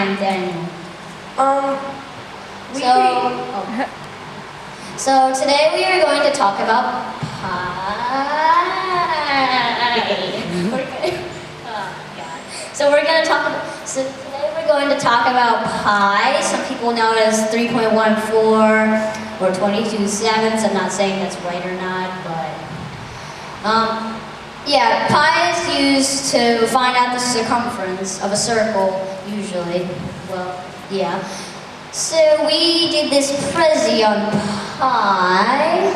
I'm Daniel. So today we are going to talk about pie. So today we're going to talk about pi. Some people know it as 3.14 or 22/7. I'm not saying that's right or not, but yeah, pi is used to find out the circumference of a circle, usually. Well, yeah. So we did this Prezi on pi,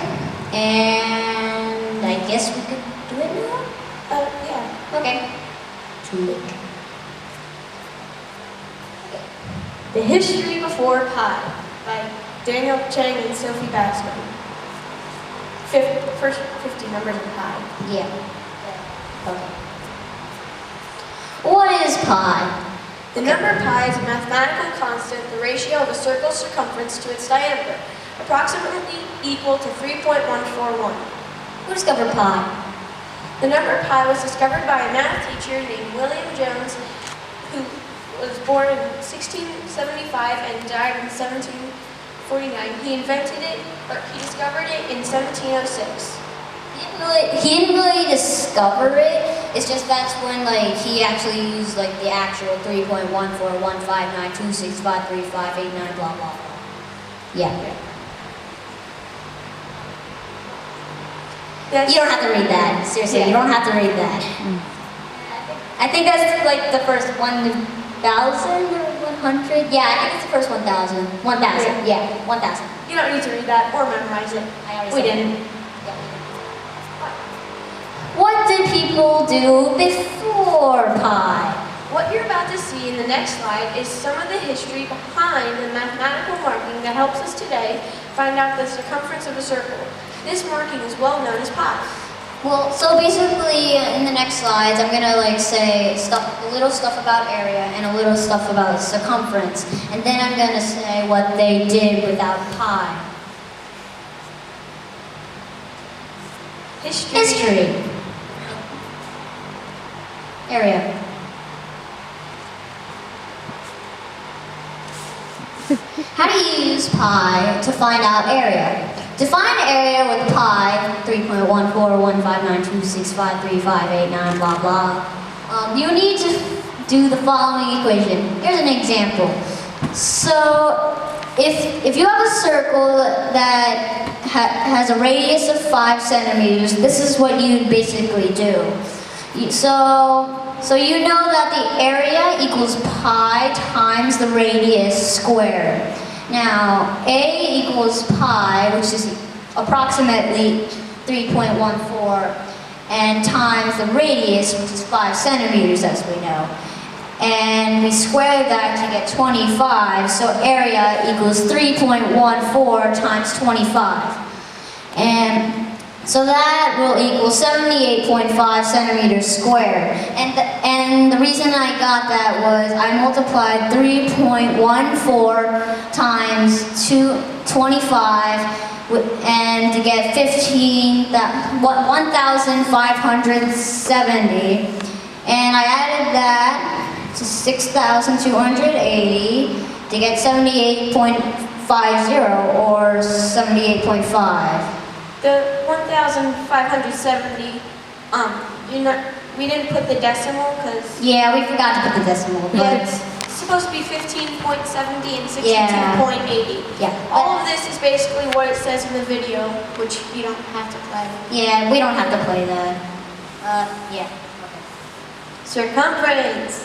and I guess we could do it now? Yeah. Okay. Do it. The History Before Pi by Daniel Cheng and Sophie. First 50 numbers of pi. Yeah. Okay. What is pi? The number pi is a mathematical constant, the ratio of a circle's circumference to its diameter, approximately equal to 3.141. Who discovered pi? The number pi was discovered by a math teacher named William Jones, who was born in 1675 and died in 1749. He invented it, or he discovered it in 1706. He didn't really discover it. It's just that's when he actually used the actual 3.14159265358 blah blah blah. Yeah. You don't have to read that. Seriously, you don't have to read that. I think that's the first 1,000 or 100. Yeah, I think it's the first 1,000. 1,000. Yeah, 1,000. You don't need to read that or memorize it. We didn't. What did people do before pi? What you're about to see in the next slide is some of the history behind the mathematical marking that helps us today find out the circumference of a circle. This marking is well known as pi. Well, so basically in the next slides I'm gonna say a little stuff about area and a little stuff about circumference, and then I'm gonna say what they did without pi. History. Area. How do you use pi to find out area? To find area with pi, 3.14159265358 blah blah, you need to do the following equation. Here's an example. So if you have a circle that has a radius of 5 centimeters, this is what you basically do. So you know that the area equals pi times the radius squared. Now, A equals pi, which is approximately 3.14, and times the radius, which is 5 centimeters, as we know. And we square that to get 25, so area equals 3.14 times 25. And so that will equal 78.5 centimeters squared. And the reason I got that was I multiplied 3.14 times 25 and to get 1,570. And I added that to 6,280 to get 78.50 or 78.5. The 1,570, we didn't put the decimal because... Yeah, we forgot to put the decimal. Yeah, it's supposed to be 15.70 and 62.80. Yeah. All of this is basically what it says in the video, which you don't have to play. Yeah, we don't have to play that. Yeah. Okay. Circumference.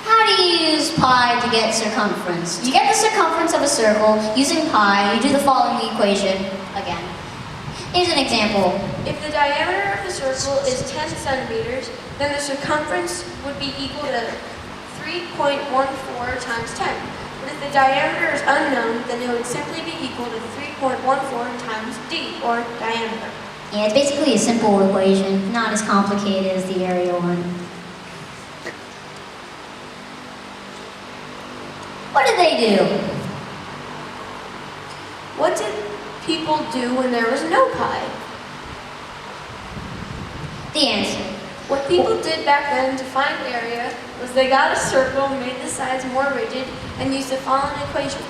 How do you use pi to get circumference? You get the circumference of a circle using pi. You do the following equation again. Here's an example. If the diameter of the circle is 10 centimeters, then the circumference would be equal to 3.14 times 10. But if the diameter is unknown, then it would simply be equal to 3.14 times d, or diameter. Yeah, it's basically a simple equation, not as complicated as the area one. What did they do? What did people do when there was no pi? The answer. What people did back then to find area was they got a circle, made the sides more rigid, and used the following equation.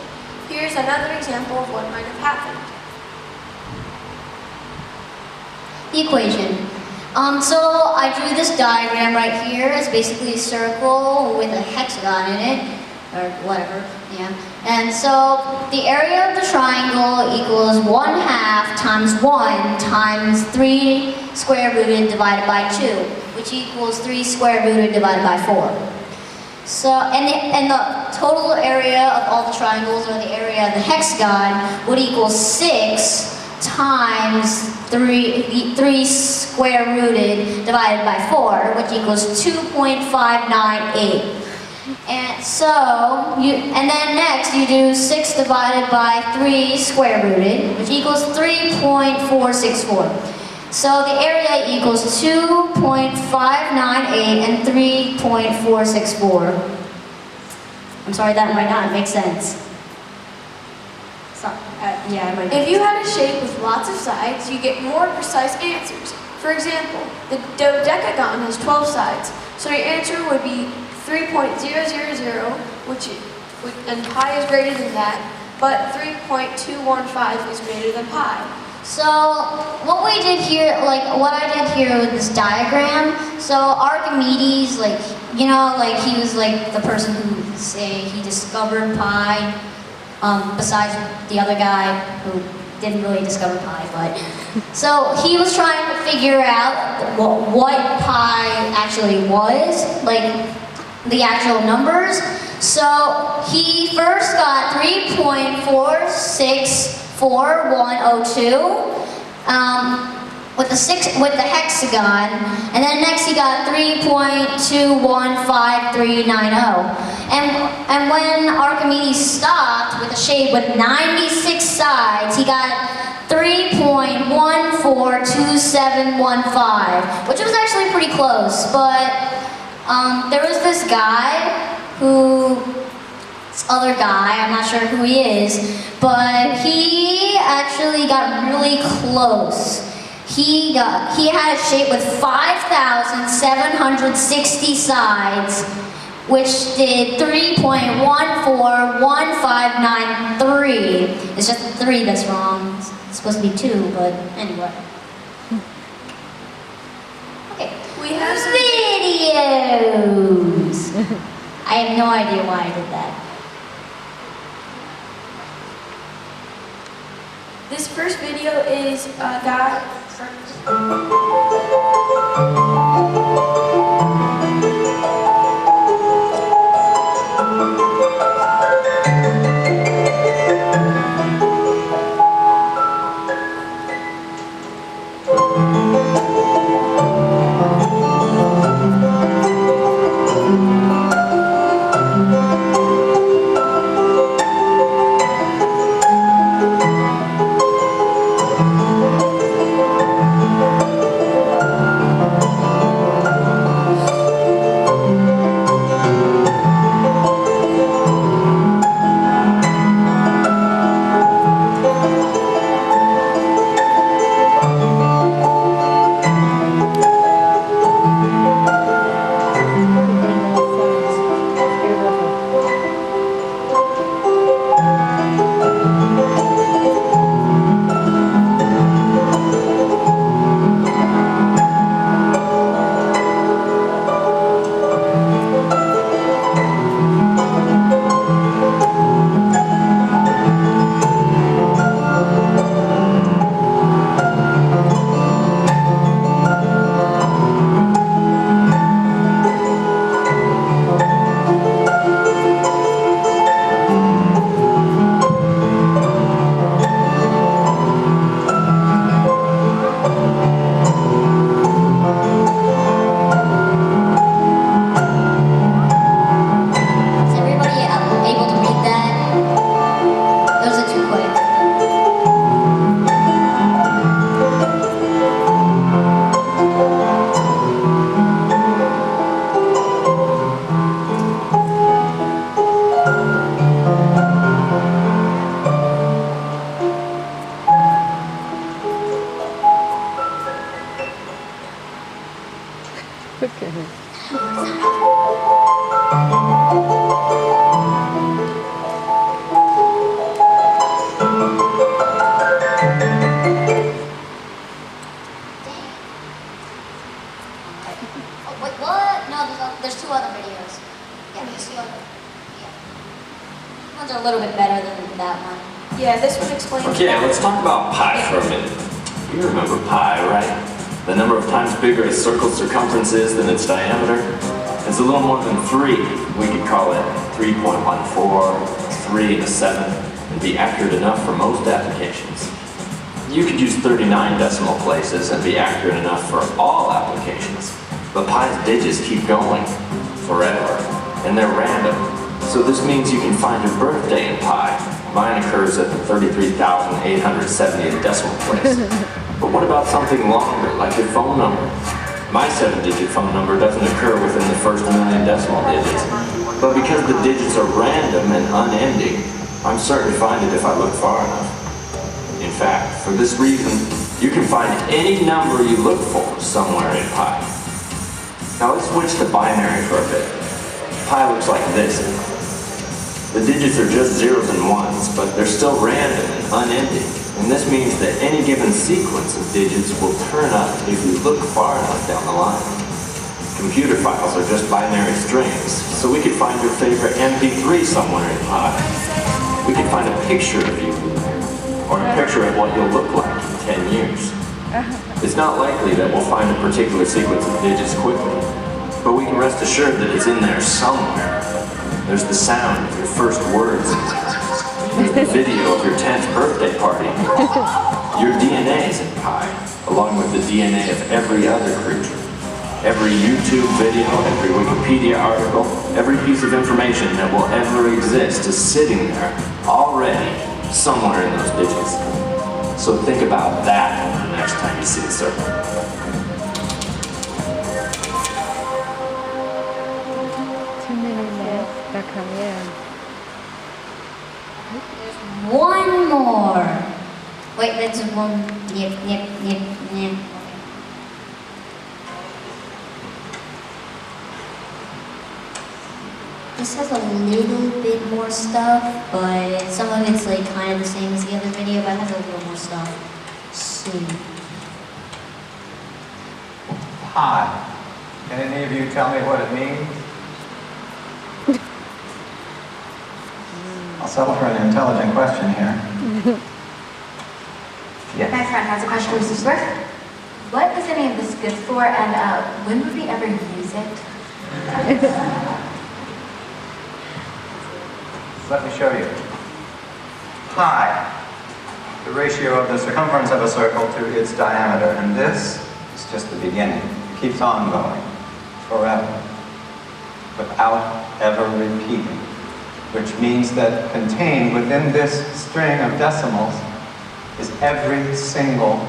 Here's another example of what might have happened. The equation. So I drew this diagram right here. It's basically a circle with a hexagon in it, or whatever, yeah. And so the area of the triangle equals 1/2 times 1 times 3 square rooted divided by 2, which equals 3 square rooted divided by 4. So, and the total area of all the triangles, or the area of the hexagon, would equal 6 times 3 square rooted divided by 4, which equals 2.598. And so, and then next you do 6 divided by 3 square rooted, which equals 3.464. So the area equals 2.598 and 3.464. I'm sorry, that might not make sense. Sorry, yeah, it might. If you had a shape with lots of sides, you get more precise answers. For example, the dodecagon has 12 sides, so your answer would be 3.000, and pi is greater than that, but 3.215 is greater than pi. So what we did here, what I did here with this diagram, so Archimedes, he was the person who he discovered pi, besides the other guy who didn't really discover pi, but so he was trying to figure out what pi actually was, the actual numbers. So he first got 3.464,102 with the hexagon, and then next he got 3.215390. And when Archimedes stopped with a shape with 96 sides, he got 3.142715, which was actually pretty close. But there was this guy this other guy, I'm not sure who he is, but he actually got really close. He had a shape with 5,760 sides, which did 3.141593. It's just the 3 that's wrong. It's supposed to be 2, but anyway. Okay. We have some videos. I have no idea why I did that. This first video is a guy. This one, yeah. One's a little bit better than that one. Yeah, this one explains. Okay, let's talk about pi for a minute. You remember pi, right? The number of times bigger a circle's circumference is than its diameter. It's a little more than 3. We could call it 3.14, 3 and a 7, and be accurate enough for most applications. You could use 39 decimal places and be accurate enough for all applications. But pi's digits keep going forever, and they're random. So this means you can find your birthday in pi. Mine occurs at the 33,870th decimal place. But what about something longer, like your phone number? My 7-digit phone number doesn't occur within the first million decimal digits. But because the digits are random and unending, I'm certain to find it if I look far enough. In fact, for this reason, you can find any number you look for somewhere in pi. Now let's switch to binary for a bit. Pi looks like this. The digits are just zeros and ones, but they're still random and unending. And this means that any given sequence of digits will turn up if you look far enough down the line. Computer files are just binary strings, so we could find your favorite MP3 somewhere in pi. We could find a picture of you, or a picture of what you'll look like in 10 years. It's not likely that we'll find a particular sequence of digits quickly, but we can rest assured that it's in there somewhere. There's the sound of your first words. There's the video of your 10th birthday party. Your DNA is in pi, along with the DNA of every other creature. Every YouTube video, every Wikipedia article, every piece of information that will ever exist is sitting there, already, somewhere in those digits. So think about that the next time you see the circle. One more. Wait, that's one. Yep. This has a little bit more stuff, but some of it's like kind of the same as the other video, but it has a little more stuff. See. Pi. Can any of you tell me what it means? I'll settle for an intelligent question here. Yes. My friend has a question for Mr. Swift. What is any of this good for, and when would we ever use it? Let me show you. Pi, the ratio of the circumference of a circle to its diameter, and this is just the beginning. It keeps on going forever, without ever repeating, which means that contained within this string of decimals is every single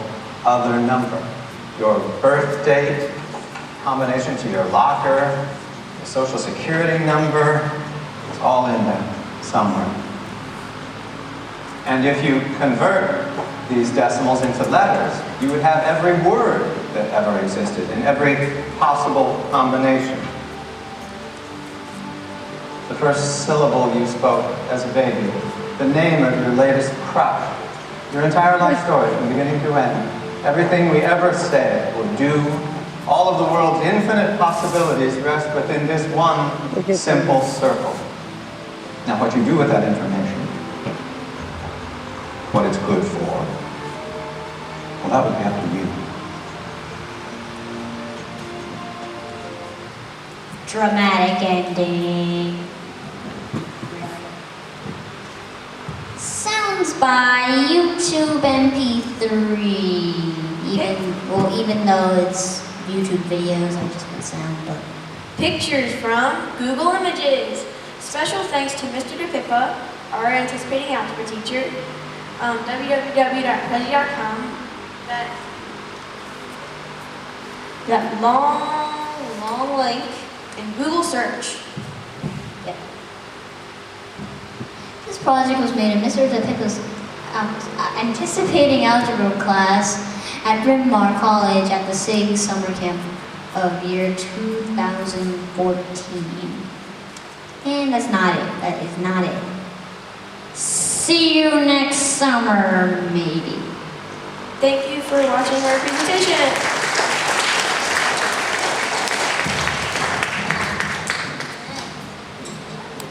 other number. Your birth date, combination to your locker, your social security number, it's all in there somewhere. And if you convert these decimals into letters, you would have every word that ever existed in every possible combination. The first syllable you spoke as a baby, the name of your latest crush, your entire life story from beginning to end, everything we ever say or do, all of the world's infinite possibilities rest within this one simple circle. Now, what you do with that information, what it's good for, well, that would be up to you. Dramatic ending. Sounds by YouTube MP3. Even though it's YouTube videos, I just put sound, but Pictures from Google Images. Special thanks to Mr. DePippa, our anticipating algebra teacher, www.prezi.com. That long link in Google search. yeah. This project was made in Mr. DePippa's anticipating algebra class at Bryn Mawr College at the SIG summer camp of year 2014. And that's not it. That is not it. See you next summer, maybe. Thank you for watching our presentation.